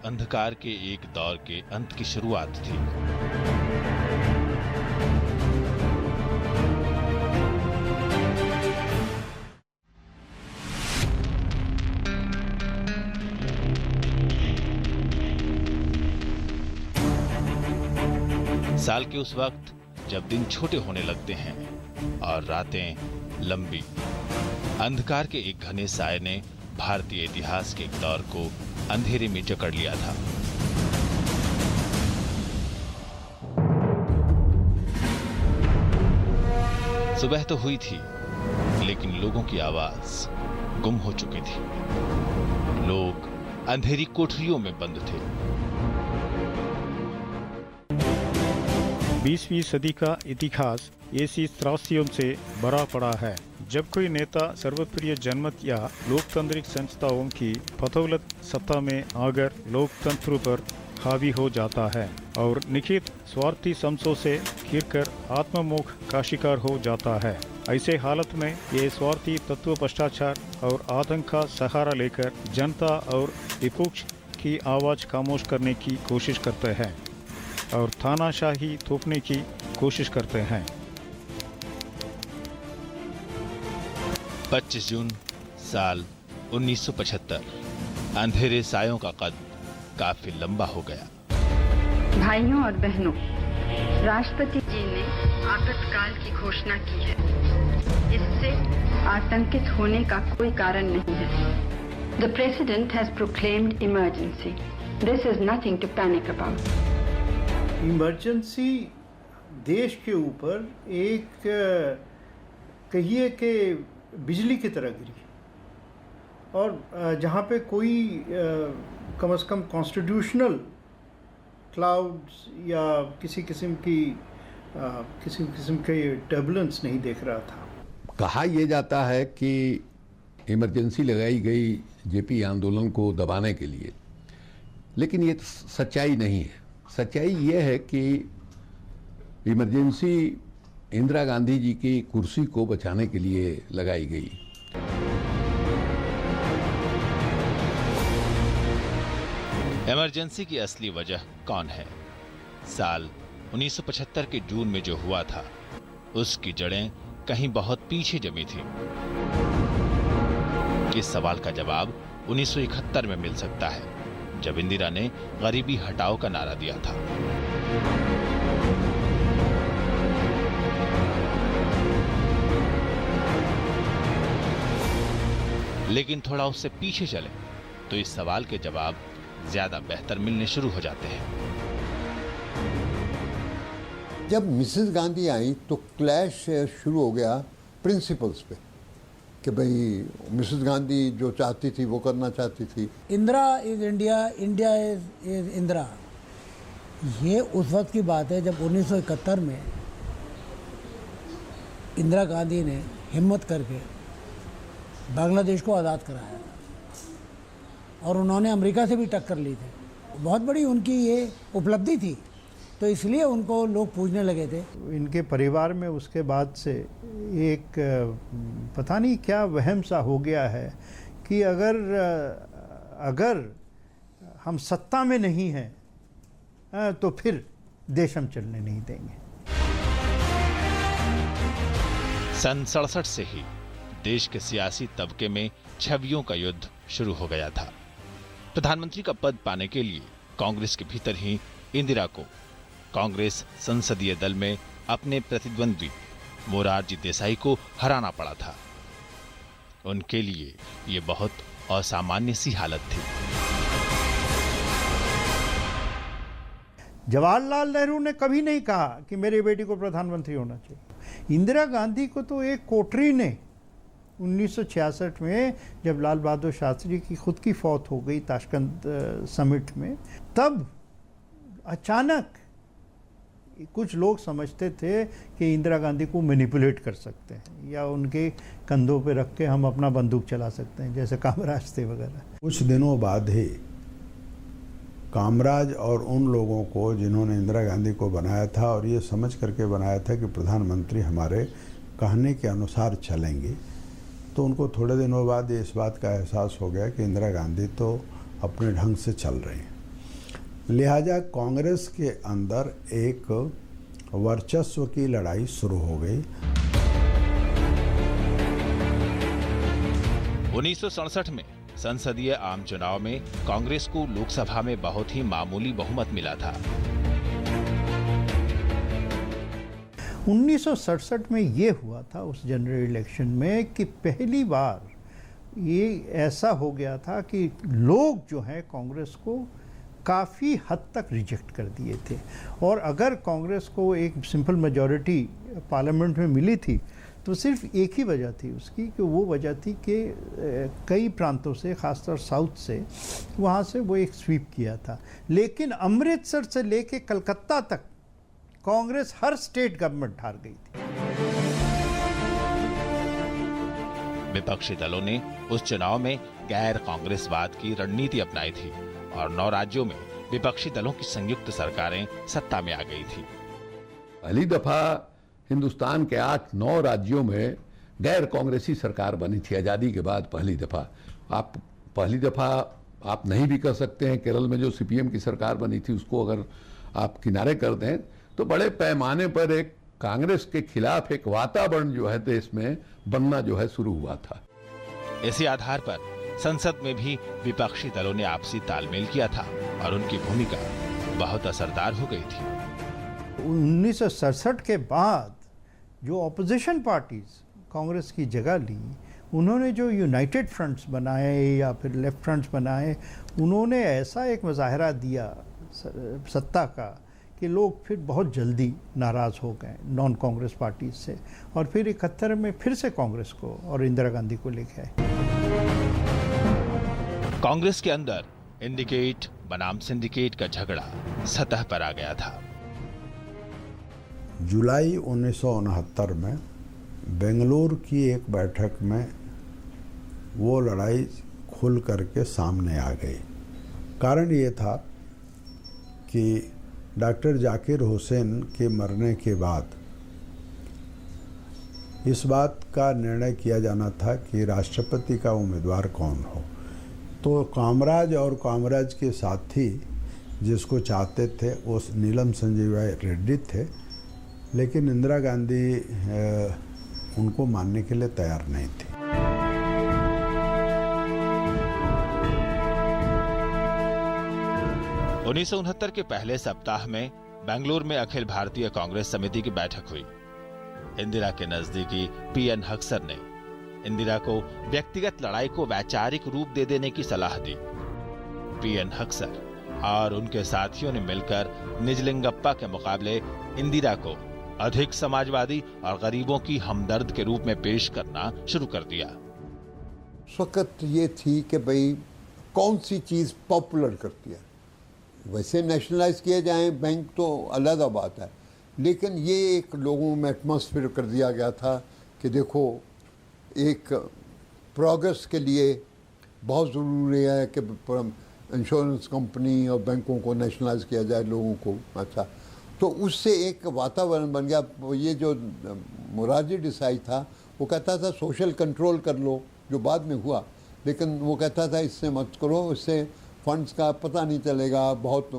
अंधकार के एक दौर के अंत की शुरुआत थी। साल के उस वक्त जब दिन छोटे होने लगते हैं और रातें लंबी, अंधकार के एक घने साए ने भारतीय इतिहास के एक दौर को अंधेरे में जकड़ लिया था। सुबह तो हुई थी, लेकिन लोगों की आवाज गुम हो चुकी थी। लोग अंधेरी कोठरियों में बंद थे। 20वीं सदी का इतिहास ऐसी त्रासदियों से भरा पड़ा है जब कोई नेता सर्वप्रिय जनमत या लोकतांत्रिक संस्थाओं की बदौलत सत्ता में आकर लोकतंत्र पर हावी हो जाता है और निखित स्वार्थी समझों से घिरकर आत्ममोह का शिकार हो जाता है। ऐसे हालत में ये स्वार्थी तत्व भ्रष्टाचार और आतंक का सहारा लेकर जनता और विपक्ष की आवाज खामोश करने की कोशिश करते हैं और तानाशाही थोपने की कोशिश करते हैं। 25 जून साल 1975 अंधेरे सायों का कद काफी लंबा हो गया। भाइयों और बहनों, राष्ट्रपति जी ने आपातकाल की घोषणा की है। इससे आतंकित होने का कोई कारण नहीं है। The President has proclaimed emergency. This is nothing to panic about. Emergency देश के ऊपर एक कहिए कि बिजली की तरह गिरी और जहाँ पे कोई कम से कम कॉन्स्टिट्यूशनल क्लाउड्स या किसी किस्म के टर्बुलेंस नहीं देख रहा था। कहा यह जाता है कि इमरजेंसी लगाई गई जेपी आंदोलन को दबाने के लिए, लेकिन ये सच्चाई नहीं है। सच्चाई ये है कि इमरजेंसी इंदिरा गांधी जी की कुर्सी को बचाने के लिए लगाई गई। इमरजेंसी की असली वजह कौन है? साल 1975 के जून में जो हुआ था, उसकी जड़ें कहीं बहुत पीछे जमी थी। इस सवाल का जवाब 1971 में मिल सकता है, जब इंदिरा ने गरीबी हटाओ का नारा दिया था। लेकिन थोड़ा उससे पीछे चले तो इस सवाल के जवाब ज्यादा बेहतर मिलने शुरू हो जाते हैं। जब मिसेस गांधी आई तो क्लैश शुरू हो गया प्रिंसिपल्स पे कि भाई मिसेस गांधी जो चाहती थी वो करना चाहती थी। Indira is India, India is Indira. ये उस वक्त की बात है जब 1971 में इंदिरा गांधी ने हिम्मत करके बांग्लादेश को आज़ाद कराया और उन्होंने अमेरिका से भी टक्कर ली थी। बहुत बड़ी उनकी ये उपलब्धि थी, तो इसलिए उनको लोग पूछने लगे थे। इनके परिवार में उसके बाद से एक पता नहीं क्या वहम सा हो गया है कि अगर हम सत्ता में नहीं हैं तो फिर देश हम चलने नहीं देंगे। सन 67 से ही देश के सियासी तबके में छवियों का युद्ध शुरू हो गया था। प्रधानमंत्री का पद पाने के लिए कांग्रेस के भीतर ही इंदिरा को कांग्रेस संसदीय दल में अपने प्रतिद्वंद्वी मोरारजी देसाई को हराना पड़ा था। उनके लिए ये बहुत असामान्य सी हालत थी। जवाहरलाल नेहरू ने कभी नहीं कहा कि मेरी बेटी को प्रधानमंत्री होना चाहिए। इंदिरा गांधी को तो एक कोटरी ने 1966 में जब लाल बहादुर शास्त्री की खुद की फौत हो गई ताशकंद समिट में, तब अचानक कुछ लोग समझते थे कि इंदिरा गांधी को मैनिपुलेट कर सकते हैं या उनके कंधों पे रख के हम अपना बंदूक चला सकते हैं, जैसे कामराज थे वगैरह। कुछ दिनों बाद ही कामराज और उन लोगों को जिन्होंने इंदिरा गांधी को बनाया था और ये समझ करके बनाया था कि प्रधानमंत्री हमारे कहने के अनुसार चलेंगे, तो उनको थोड़े दिनों बाद इस बात का एहसास हो गया कि इंदिरा गांधी तो अपने ढंग से चल रही हैं। लिहाजा कांग्रेस के अंदर एक वर्चस्व की लड़ाई शुरू हो गई। 1967 में संसदीय आम चुनाव में कांग्रेस को लोकसभा में बहुत ही मामूली बहुमत मिला था। 1967 में ये हुआ था उस जनरल इलेक्शन में कि पहली बार ये ऐसा हो गया था कि लोग जो है कांग्रेस को काफ़ी हद तक रिजेक्ट कर दिए थे, और अगर कांग्रेस को एक सिंपल मेजॉरिटी पार्लियामेंट में मिली थी तो सिर्फ एक ही वजह थी उसकी, कि वो वजह थी कि कई प्रांतों से, खासतौर साउथ से, वहाँ से वो एक स्वीप किया था। लेकिन अमृतसर से लेके कलकत्ता तक कांग्रेस हर स्टेट गवर्नमेंट हार गई थी। विपक्षी दलों ने उस चुनाव में गैर कांग्रेसवाद की रणनीति अपनाई थी और 9 राज्यों में विपक्षी दलों की संयुक्त सरकारें सत्ता में आ गई थी। पहली दफा हिंदुस्तान के 8-9 राज्यों में गैर कांग्रेसी सरकार बनी थी आजादी के बाद। पहली दफा आप नहीं भी कर सकते हैं। केरल में जो सीपीएम की सरकार बनी थी उसको अगर आप किनारे कर दें तो बड़े पैमाने पर एक कांग्रेस के खिलाफ एक वातावरण जो है देश में बनना जो है शुरू हुआ था। इसी आधार पर संसद में भी विपक्षी दलों ने आपसी तालमेल किया था और उनकी भूमिका बहुत असरदार हो गई थी। 1967 के बाद जो ऑपोजिशन पार्टीज कांग्रेस की जगह ली, उन्होंने जो यूनाइटेड फ्रंट्स बनाए या फिर लेफ्ट फ्रंट्स बनाए, उन्होंने ऐसा एक मुजाहरा दिया सत्ता का कि लोग फिर बहुत जल्दी नाराज़ हो गए नॉन कांग्रेस पार्टीज से, और फिर 71 में फिर से कांग्रेस को और इंदिरा गांधी को लेके आए। कांग्रेस के अंदर इंडिकेट बनाम सिंडिकेट का झगड़ा सतह पर आ गया था। जुलाई 1969 में बेंगलुरु की एक बैठक में वो लड़ाई खुल करके सामने आ गई। कारण ये था कि डॉक्टर जाकिर हुसैन के मरने के बाद इस बात का निर्णय किया जाना था कि राष्ट्रपति का उम्मीदवार कौन हो। तो कामराज और कामराज के साथी जिसको चाहते थे वो नीलम संजीवा रेड्डी थे, लेकिन इंदिरा गांधी उनको मानने के लिए तैयार नहीं थी। उन्नीस के पहले सप्ताह में बेंगलुरु में अखिल भारतीय कांग्रेस समिति की बैठक हुई। इंदिरा के नजदीकी पीएन हक्सर ने इंदिरा को व्यक्तिगत लड़ाई को वैचारिक रूप दे देने की सलाह दी। पीएन हक्सर और उनके साथियों ने मिलकर निजलिंगप्पा के मुकाबले इंदिरा को अधिक समाजवादी और गरीबों की हमदर्द के रूप में पेश करना शुरू कर दिया। उस वक्त ये थी कि भाई कौन सी चीज़ पॉपुलर करती है। वैसे नेशनलाइज किए जाएं बैंक तो अलग बात है, लेकिन ये एक लोगों में एटमॉस्फेयर कर दिया गया था कि देखो एक प्रोग्रेस के लिए बहुत ज़रूरी है कि इंश्योरेंस कंपनी और बैंकों को नेशनलाइज किया जाए लोगों को। अच्छा, तो उससे एक वातावरण बन गया। ये जो मोरारजी देसाई था वो कहता था सोशल कंट्रोल कर लो, जो बाद में हुआ, लेकिन वो कहता था इससे मत करो, इससे फंड्स का पता नहीं चलेगा, बहुत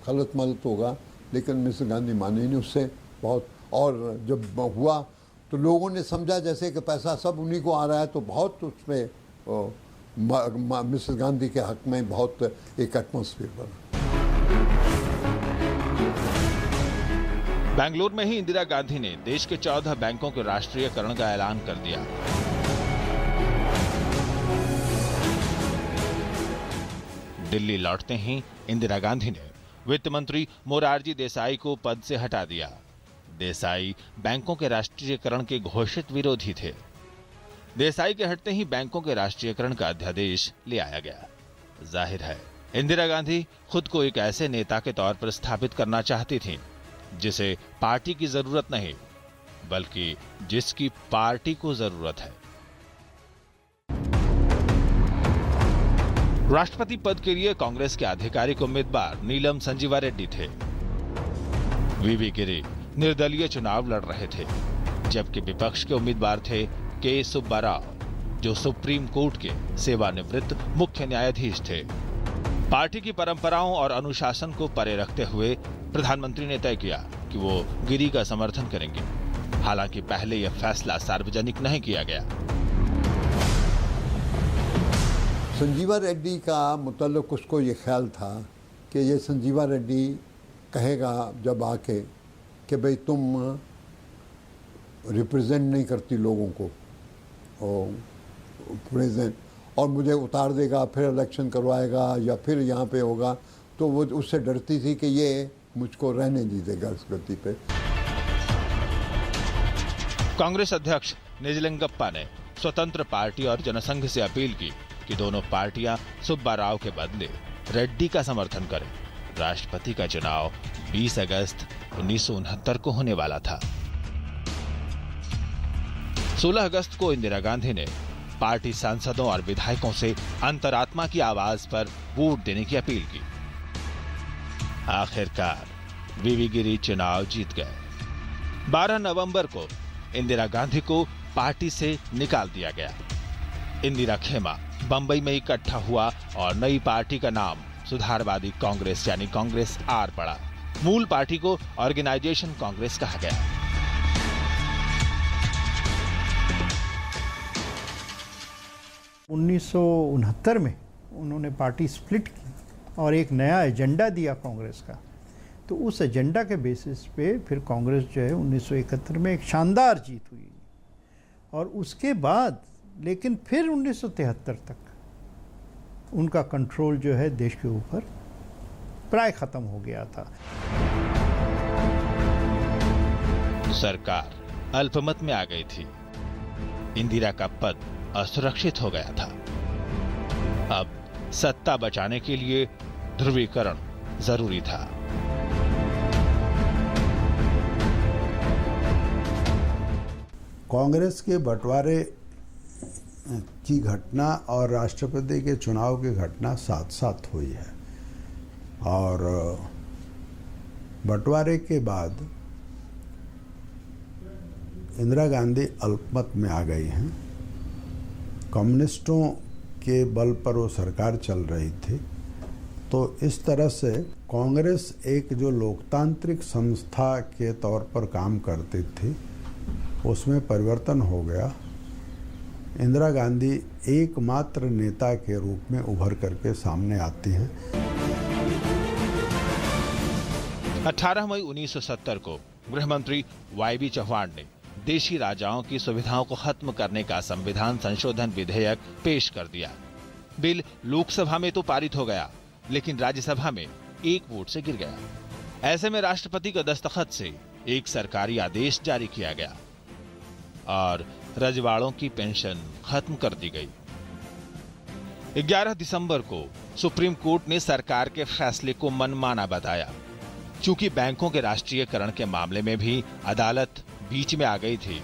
खलत मलत होगा। लेकिन मिसेस गांधी मानी नहीं उससे बहुत, और जब हुआ तो लोगों ने समझा जैसे कि पैसा सब उन्हीं को आ रहा है, तो बहुत उसमें मिसेस गांधी के हक में बहुत एक एटमॉस्फेयर बना। बेंगलुरु में ही इंदिरा गांधी ने देश के 14 बैंकों के राष्ट्रीयकरण का ऐलान कर दिया। दिल्ली लौटते ही इंदिरा गांधी ने वित्त मंत्री मोरारजी देसाई को पद से हटा दिया। देसाई बैंकों के राष्ट्रीयकरण के घोषित विरोधी थे। देसाई के हटते ही बैंकों के राष्ट्रीयकरण का अध्यादेश ले आया गया। जाहिर है इंदिरा गांधी खुद को एक ऐसे नेता के तौर पर स्थापित करना चाहती थीं जिसे पार्टी की जरूरत नहीं, बल्कि जिसकी पार्टी को जरूरत है। राष्ट्रपति पद के लिए कांग्रेस के आधिकारिक उम्मीदवार नीलम संजीवा रेड्डी थे। वीवी गिरी निर्दलीय चुनाव लड़ रहे थे, जबकि विपक्ष के उम्मीदवार थे के सुब्बा राव, जो सुप्रीम कोर्ट के सेवानिवृत्त मुख्य न्यायाधीश थे। पार्टी की परंपराओं और अनुशासन को परे रखते हुए प्रधानमंत्री ने तय किया कि वो गिरी का समर्थन करेंगे। हालांकि पहले यह फैसला सार्वजनिक नहीं किया गया। संजीवा रेड्डी का मुतल्लिक उसको ये ख्याल था कि ये संजीवा रेड्डी कहेगा जब आके कि भाई तुम रिप्रेजेंट नहीं करती लोगों को और प्रेजेंट, और मुझे उतार देगा, फिर इलेक्शन करवाएगा या फिर यहाँ पे होगा, तो वो उससे डरती थी कि ये मुझको रहने नहीं देगा इस गति पे। कांग्रेस अध्यक्ष निजलिंगप्पा ने स्वतंत्र पार्टी और जनसंघ से अपील की कि दोनों पार्टियां सुब्बा राव के बदले रेड्डी का समर्थन करें। राष्ट्रपति का चुनाव 20 अगस्त 1969 को होने वाला था। 16 अगस्त को इंदिरा गांधी ने पार्टी सांसदों और विधायकों से अंतरात्मा की आवाज पर वोट देने की अपील की। आखिरकार वीवी गिरी चुनाव जीत गए। 12 नवंबर को इंदिरा गांधी को पार्टी से निकाल दिया गया। इंदिरा खेमा बंबई में इकट्ठा हुआ और नई पार्टी का नाम सुधारवादी कांग्रेस यानी कांग्रेस आर पड़ा। मूल पार्टी को ऑर्गेनाइजेशन कांग्रेस कहा गया। उन्नीस में उन्होंने पार्टी स्प्लिट की और एक नया एजेंडा दिया कांग्रेस का। तो उस एजेंडा के बेसिस पे फिर कांग्रेस जो है 1971 में एक शानदार जीत हुई और उसके बाद लेकिन फिर 1973 तक उनका कंट्रोल जो है देश के ऊपर प्राय खत्म हो गया था। सरकार अल्पमत में आ गई थी। इंदिरा का पद असुरक्षित हो गया था। अब सत्ता बचाने के लिए ध्रुवीकरण जरूरी था। कांग्रेस के बंटवारे की घटना और राष्ट्रपति के चुनाव की घटना साथ साथ हुई है और बंटवारे के बाद इंदिरा गांधी अल्पमत में आ गई हैं। कम्युनिस्टों के बल पर वो सरकार चल रही थी। तो इस तरह से कांग्रेस एक जो लोकतांत्रिक संस्था के तौर पर काम करती थी उसमें परिवर्तन हो गया। इंदिरा गांधी एकमात्र नेता के रूप में उभर करके सामने आती हैं। 18 मई 1970 को गृहमंत्री वाईबी चौहान ने देशी राजाओं की सुविधाओं को खत्म करने का संविधान संशोधन विधेयक पेश कर दिया। बिल लोकसभा में तो पारित हो गया, लेकिन राज्यसभा में एक वोट से गिर गया। ऐसे में राष्ट्रपति के दस्तखत से एक सरकारी आदेश जारी किया गया और रजवाड़ों की पेंशन खत्म कर दी गई। 11 दिसंबर को सुप्रीम कोर्ट ने सरकार के फैसले को मनमाना बताया। चूंकि बैंकों के राष्ट्रीयकरण के मामले में भी अदालत बीच में आ गई थी,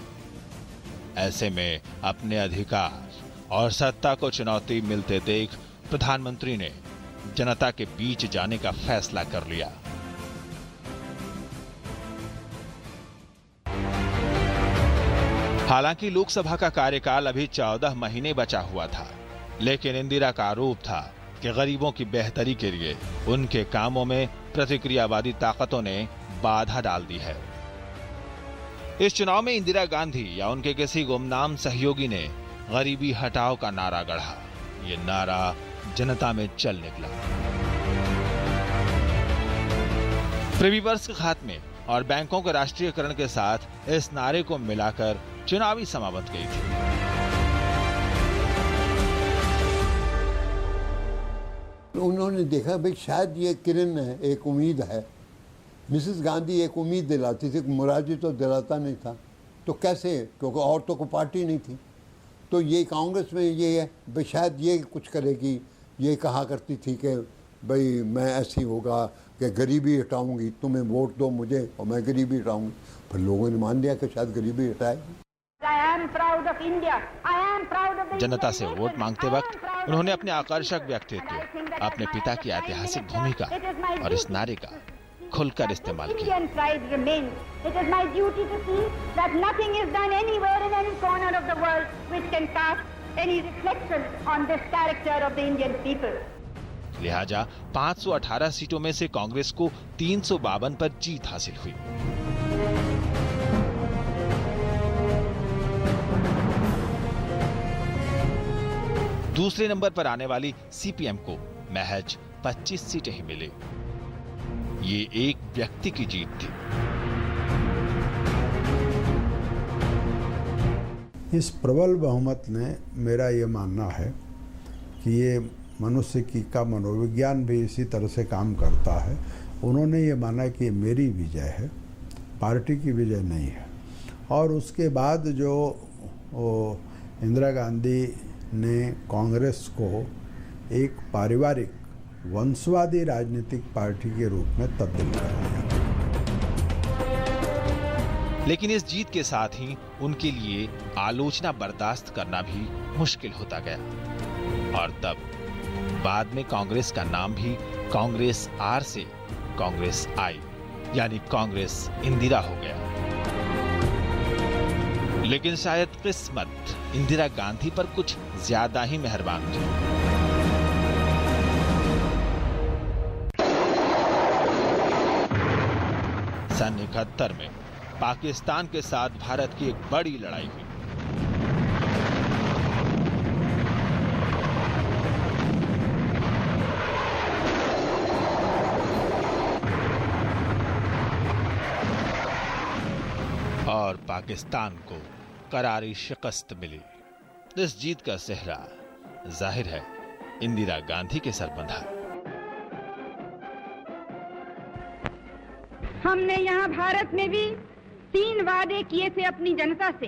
ऐसे में अपने अधिकार और सत्ता को चुनौती मिलते देख प्रधानमंत्री ने जनता के बीच जाने का फैसला कर लिया। हालांकि लोकसभा का कार्यकाल अभी 14 महीने बचा हुआ था, लेकिन इंदिरा का आरोप था कि गरीबों की बेहतरी के लिए उनके कामों में प्रतिक्रियावादी ताकतों ने बाधा डाल दी है। इस चुनाव में इंदिरा गांधी या उनके किसी गुमनाम सहयोगी ने गरीबी हटाओ का नारा गढ़ा। ये नारा जनता में चल निकला। प्रिवी वर्ष के खात्मे और बैंकों के राष्ट्रीयकरण के साथ इस नारे को मिलाकर चुनावी समा बन गई थी। उन्होंने देखा भाई शायद ये किरण है, एक उम्मीद है। मिसेस गांधी एक उम्मीद दिलाती थी, मुरारजी तो दिलाता नहीं था, तो कैसे, क्योंकि औरतों को पार्टी नहीं थी। तो ये कांग्रेस में ये है भाई शायद ये कुछ करेगी। ये कहा करती थी कि भाई मैं ऐसी होगा कि गरीबी हटाऊंगी, तुम्हें वोट दो मुझे और मैं गरीबी हटाऊंगी। फिर लोगों ने मान लिया कि शायद गरीबी हटाएगी। जनता से वोट मांगते वक्त उन्होंने अपने आकर्षक व्यक्तित्व, अपने पिता की ऐतिहासिक भूमिका और इस नारे का खुलकर इस्तेमाल किया। लिहाजा 518 सीटों में से कांग्रेस को 352 पर जीत हासिल हुई। दूसरे नंबर पर आने वाली सीपीएम को महज 25 सीटें ही मिली। ये एक व्यक्ति की जीत थी। इस प्रबल बहुमत ने, मेरा ये मानना है कि ये मनुष्य का मनोविज्ञान भी इसी तरह से काम करता है। उन्होंने ये माना कि मेरी विजय है, पार्टी की विजय नहीं है। और उसके बाद जो इंदिरा गांधी ने कांग्रेस को एक पारिवारिक वंशवादी राजनीतिक पार्टी के रूप में तब्दील कर दिया। लेकिन इस जीत के साथ ही उनके लिए आलोचना बर्दाश्त करना भी मुश्किल होता गया और तब बाद में कांग्रेस का नाम भी कांग्रेस आर से कांग्रेस आई यानी कांग्रेस इंदिरा हो गया। लेकिन शायद किस्मत इंदिरा गांधी पर कुछ ज्यादा ही मेहरबान थी। सन 71 में पाकिस्तान के साथ भारत की एक बड़ी लड़ाई हुई। और पाकिस्तान को करारी शिकस्त मिली। इस जीत का सेहरा जाहिर है इंदिरा गांधी के सर बंधा। हमने यहाँ भारत में भी 3 वादे किए थे अपनी जनता से।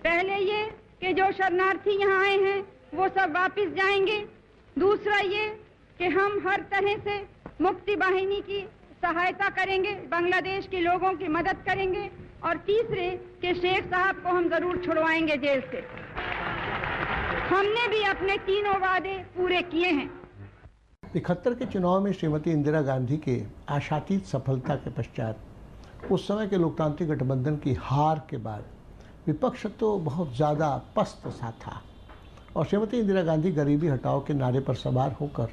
पहले ये कि जो शरणार्थी यहाँ आए हैं वो सब वापस जाएंगे। दूसरा ये कि हम हर तरह से मुक्ति वाहिनी की सहायता करेंगे, बांग्लादेश के लोगों की मदद करेंगे। और तीसरे कि शेख साहब को हम जरूर छुड़वाएंगे जेल से। हमने भी अपने 3 वादे पूरे किए हैं। 71 के चुनाव में श्रीमती इंदिरा गांधी के आशातीत सफलता के पश्चात उस समय के लोकतांत्रिक गठबंधन की हार के बाद विपक्ष तो बहुत ज़्यादा पस्त सा था और श्रीमती इंदिरा गांधी गरीबी हटाओ के नारे पर सवार होकर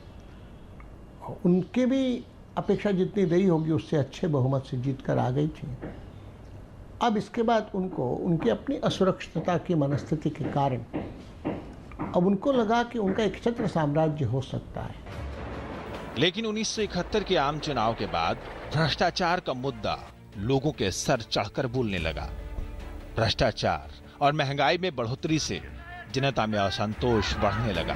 उनके भी अपेक्षा जितनी रही होगी उससे अच्छे बहुमत से जीत कर आ गई थी। अब इसके बाद उनको उनकी अपनी असुरक्षितता की मनस्थिति के कारण अब उनको लगा कि उनका एक छत्र साम्राज्य हो सकता है। लेकिन 1971 के आम चुनाव के बाद भ्रष्टाचार का मुद्दा लोगों के सर चढ़कर बोलने लगा। भ्रष्टाचार और महंगाई में बढ़ोतरी से जनता में असंतोष बढ़ने लगा।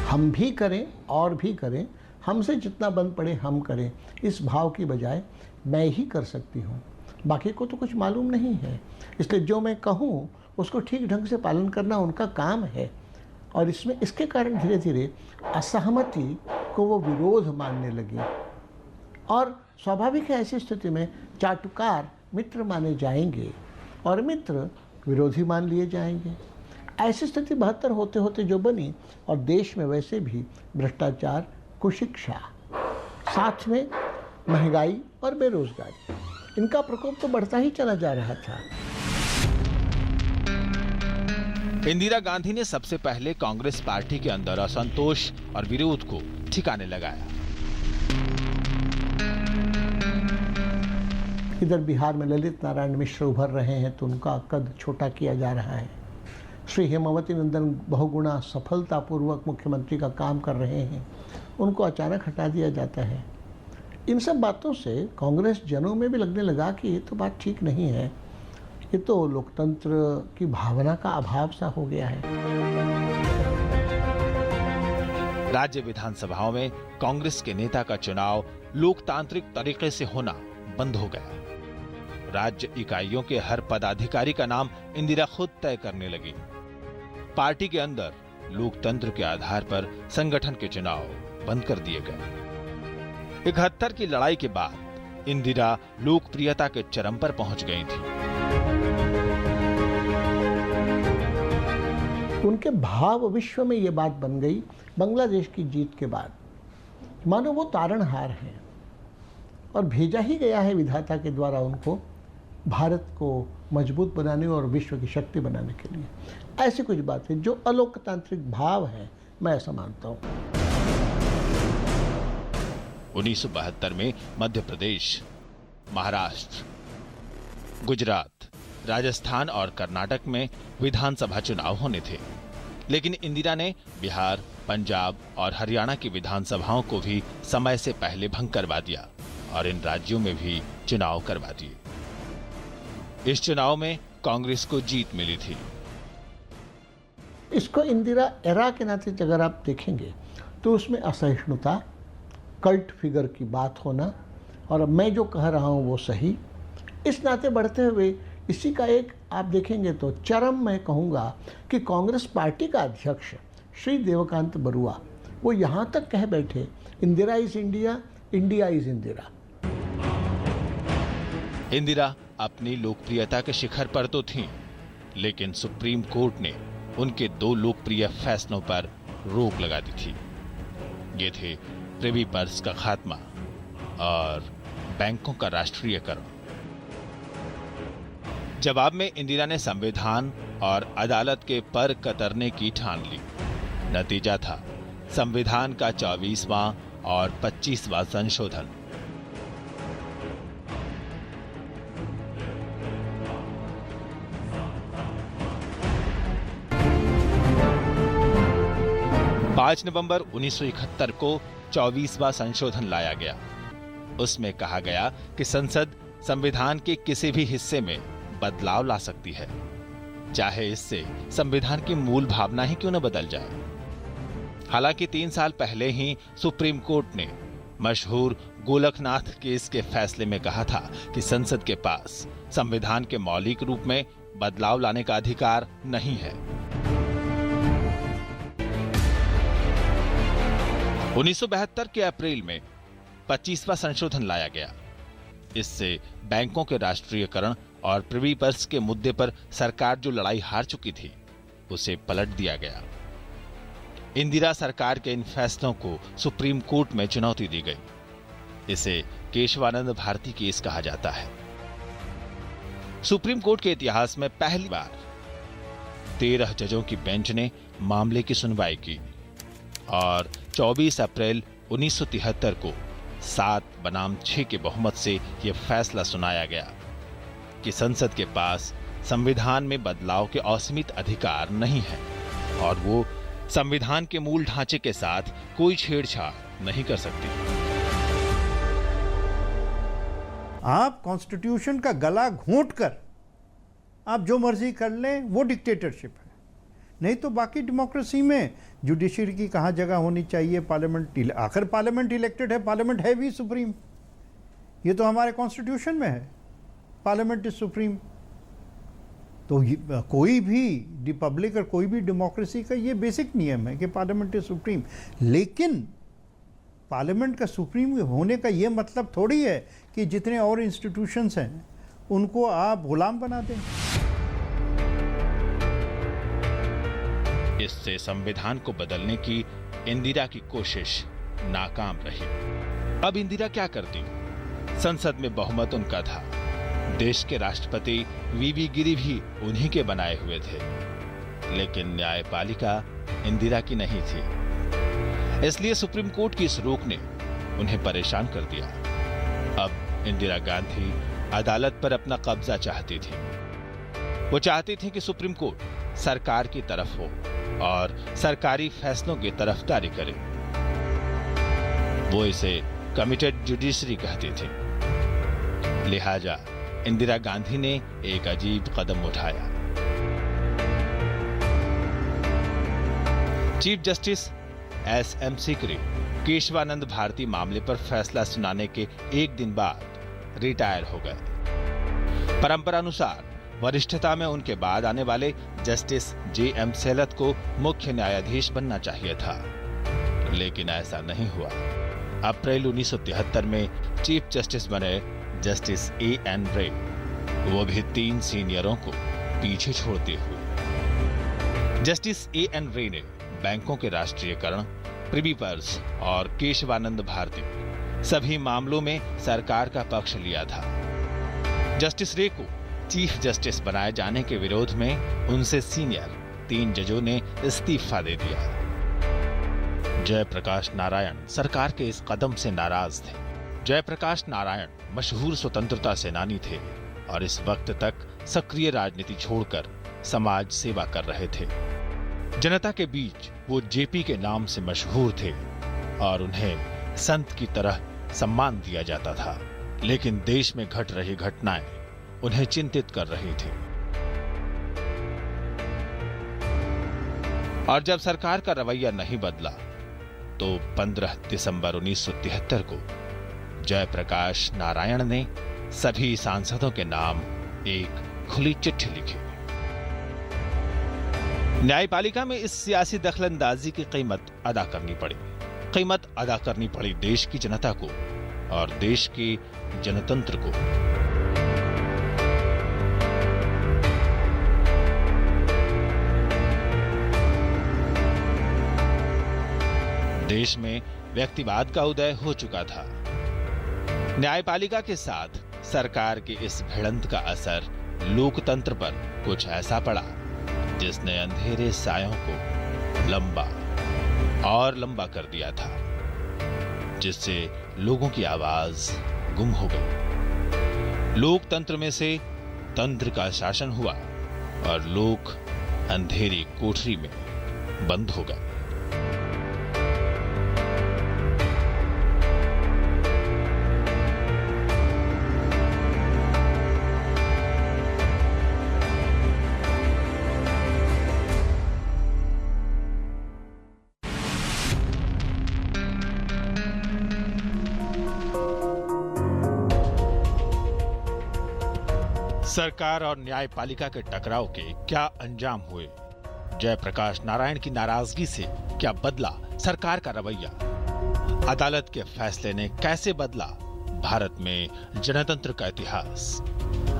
हम भी करें और भी करें, हमसे जितना बन पड़े हम करें, इस भाव की बजाय मैं ही कर सकती हूँ, बाकी को तो कुछ मालूम नहीं है, इसलिए जो मैं कहूँ उसको ठीक ढंग से पालन करना उनका काम है। और इसके कारण धीरे धीरे असहमति को वो विरोध मानने लगी और स्वाभाविक है ऐसी स्थिति में चाटुकार मित्र माने जाएंगे और मित्र विरोधी मान लिए जाएंगे। ऐसी स्थिति 72 होते होते जो बनी और देश में वैसे भी भ्रष्टाचार, कुशिक्षा, साथ में महंगाई और बेरोजगारी, इनका प्रकोप तो बढ़ता ही चला जा रहा था। इंदिरा गांधी ने सबसे पहले कांग्रेस पार्टी के अंदर असंतोष और विरोध को ठिकाने लगाया। इधर बिहार में ललित नारायण मिश्र उभर रहे हैं तो उनका कद छोटा किया जा रहा है। श्री हेमावती नंदन बहुगुणा सफलतापूर्वक मुख्यमंत्री का काम कर रहे हैं, उनको अचानक हटा दिया जाता है। इन सब बातों से कांग्रेस जनों में भी लगने लगा कि ये तो बात ठीक नहीं है, ये तो लोकतंत्र की भावना का अभाव सा हो गया है। राज्य विधानसभाओं में कांग्रेस के नेता का चुनाव लोकतांत्रिक तरीके से होना बंद हो गया। राज्य इकाइयों के हर पदाधिकारी का नाम इंदिरा खुद तय करने लगी। पार्टी के अंदर लोकतंत्र के आधार पर संगठन के चुनाव बंद कर दिए गए। 71 की लड़ाई के बाद इंदिरा लोकप्रियता के चरम पर पहुंच गई थी। उनके भाव विश्व में ये बात बन गई बांग्लादेश की जीत के बाद, मानो वो तारणहार हैं और भेजा ही गया है विधाता के द्वारा उनको भारत को मजबूत बनाने और विश्व की शक्ति बनाने के लिए। ऐसी कुछ बातें जो अलोकतांत्रिक भाव है, मैं ऐसा मानता हूँ। 1972 में मध्य प्रदेश, महाराष्ट्र, गुजरात, राजस्थान और कर्नाटक में विधानसभा चुनाव होने थे, लेकिन इंदिरा ने बिहार, पंजाब और हरियाणा की विधानसभाओं को भी समय से पहले भंग करवा दिया और इन राज्यों में भी चुनाव करवा दिए। इस चुनाव में कांग्रेस को जीत मिली थी। इसको इंदिरा एरा के नाते अगर आप देखेंगे तो उसमें असहिष्णुता, कल्ट फिगर की बात होना, और मैं जो कह रहा हूँ वो सही, इस नाते बढ़ते हुए इसी का एक आप देखेंगे तो चरम मैं कहूँगा कि कांग्रेस पार्टी का अध्यक्ष श्री देवकांत बरुआ वो यहाँ तक कह बैठे, Indira is India, India is Indira. Indira अपनी लोकप्रियता के शिखर पर तो थीं, लेकिन सुप्रीम कोर्ट ने उनके 2 लोकप्रिय फैसलों पर रोक लगा दी थी। ये थे प्रिवी पर्स का खात्मा और बैंकों का राष्ट्रीयकरण। जवाब में इंदिरा ने संविधान और अदालत के पर कतरने की ठान ली। नतीजा था संविधान का 24वां और 25वां संशोधन। पाँच नवंबर 1971 को 24वां संशोधन लाया गया। उसमें कहा गया कि संसद संविधान के किसी भी हिस्से में बदलाव ला सकती है, चाहे इससे संविधान की मूल भावना ही क्यों न बदल जाए। हालांकि 3 साल पहले ही सुप्रीम कोर्ट ने मशहूर गोलकनाथ केस के फैसले में कहा था कि संसद के पास संविधान के मौलिक रूप में बदलाव लाने का अधिकार नहीं है। 1972 के अप्रैल में 25वां संशोधन लाया गया। इससे बैंकों के राष्ट्रीयकरण और प्रिवी पर्स के मुद्दे पर सरकार जो लड़ाई हार चुकी थी, उसे पलट दिया गया। इंदिरा सरकार के इन फैसलों को सुप्रीम कोर्ट में चुनौती दी गई। इसे केशवानंद भारती केस कहा जाता है। सुप्रीम कोर्ट के इतिहास में पहली बार 13 जजों की बेंच ने मामले की सुनवाई की और 24 अप्रैल 1973 को 7 बनाम 6 के बहुमत से यह फैसला सुनाया गया कि संसद के पास संविधान में बदलाव के असीमित अधिकार नहीं है और वो संविधान के मूल ढांचे के साथ कोई छेड़छाड़ नहीं कर सकती। आप कॉन्स्टिट्यूशन का गला घोंटकर आप जो मर्जी कर लें, वो डिक्टेटरशिप है। नहीं तो बाकी डेमोक्रेसी में जुडिशरी की कहाँ जगह होनी चाहिए, पार्लियामेंट, आखिर पार्लियामेंट इलेक्टेड है, पार्लियामेंट है भी सुप्रीम। ये तो हमारे कॉन्स्टिट्यूशन में है, पार्लियामेंट इज सुप्रीम। तो कोई भी रिपब्लिक और कोई भी डेमोक्रेसी का ये बेसिक नियम है कि पार्लियामेंट इज सुप्रीम। लेकिन पार्लियामेंट का सुप्रीम होने का ये मतलब थोड़ी है कि जितने और इंस्टीट्यूशंस हैं उनको आप गुलाम बना दें। इससे संविधान को बदलने की इंदिरा की कोशिश नाकाम रही। अब इंदिरा क्या करती? संसद में बहुमत उनका था। देश के राष्ट्रपति वीवी गिरी भी उन्हीं के बनाए हुए थे, लेकिन न्यायपालिका इंदिरा की नहीं थी। इसलिए सुप्रीम कोर्ट की इस रोक ने उन्हें परेशान कर दिया। अब इंदिरा गांधी अदालत पर अपना कब्जा चाहती थी। वो चाहती थी कि सुप्रीम कोर्ट सरकार की तरफ हो और सरकारी फैसलों की तरफदारी करे। वो इसे कमिटेड जुडिशरी कहती थी। लिहाजा इंदिरा गांधी ने एक अजीब कदम उठाया। Chief justice SM Sikri Kesavananda Bharati मामले पर फैसला सुनाने के एक दिन बाद रिटायर हो गए। परंपरानुसार वरिष्ठता में उनके बाद आने वाले जस्टिस जेएम सेलत को मुख्य न्यायाधीश बनना चाहिए था, लेकिन ऐसा नहीं हुआ। अप्रैल 1973 में चीफ जस्टिस बने जस्टिस एएन रे, वो भी 3 सीनियरों को पीछे छोड़ते हुए। जस्टिस एएन रे ने बैंकों के राष्ट्रीयकरण, प्रिवी पर्स और केशवानंद भारती सभी मामलों में सरकार का पक्ष लिया था। जस्टिस रे को चीफ जस्टिस बनाए जाने के विरोध में उनसे सीनियर 3 जजों ने इस्तीफा दे दिया। जयप्रकाश नारायण सरकार के इस कदम से नाराज थे। जयप्रकाश नारायण मशहूर स्वतंत्रता सेनानी थे और इस वक्त तक सक्रिय राजनीति छोड़कर समाज सेवा कर रहे थे। जनता के बीच वो जेपी के नाम से मशहूर थे और उन्हें संत की तरह सम्मान दिया जाता था। लेकिन देश में घट रही घटनाएं उन्हें चिंतित कर रही थी और जब सरकार का रवैया नहीं बदला तो 15 दिसंबर 1973 को जयप्रकाश नारायण ने सभी सांसदों के नाम एक खुली चिट्ठी लिखी। न्यायपालिका में इस सियासी दखलंदाजी की कीमत अदा करनी पड़ी। कीमत अदा करनी पड़ी देश की जनता को और देश के जनतंत्र को। देश में व्यक्तिवाद का उदय हो चुका था। न्यायपालिका के साथ सरकार के इस भिड़ंत का असर लोकतंत्र पर कुछ ऐसा पड़ा जिसने अंधेरे सायों को लंबा और लंबा कर दिया था, जिससे लोगों की आवाज गुम हो गई। लोकतंत्र में से तंत्र का शासन हुआ और लोग अंधेरी कोठरी में बंद हो गए। सरकार और न्यायपालिका के टकराव के क्या अंजाम हुए? जयप्रकाश नारायण की नाराजगी से क्या बदला सरकार का रवैया? अदालत के फैसले ने कैसे बदला भारत में जनतंत्र का इतिहास?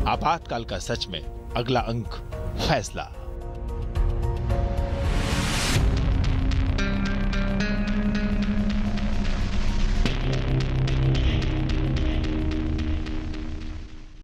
आपातकाल का सच में अगला अंक फैसला।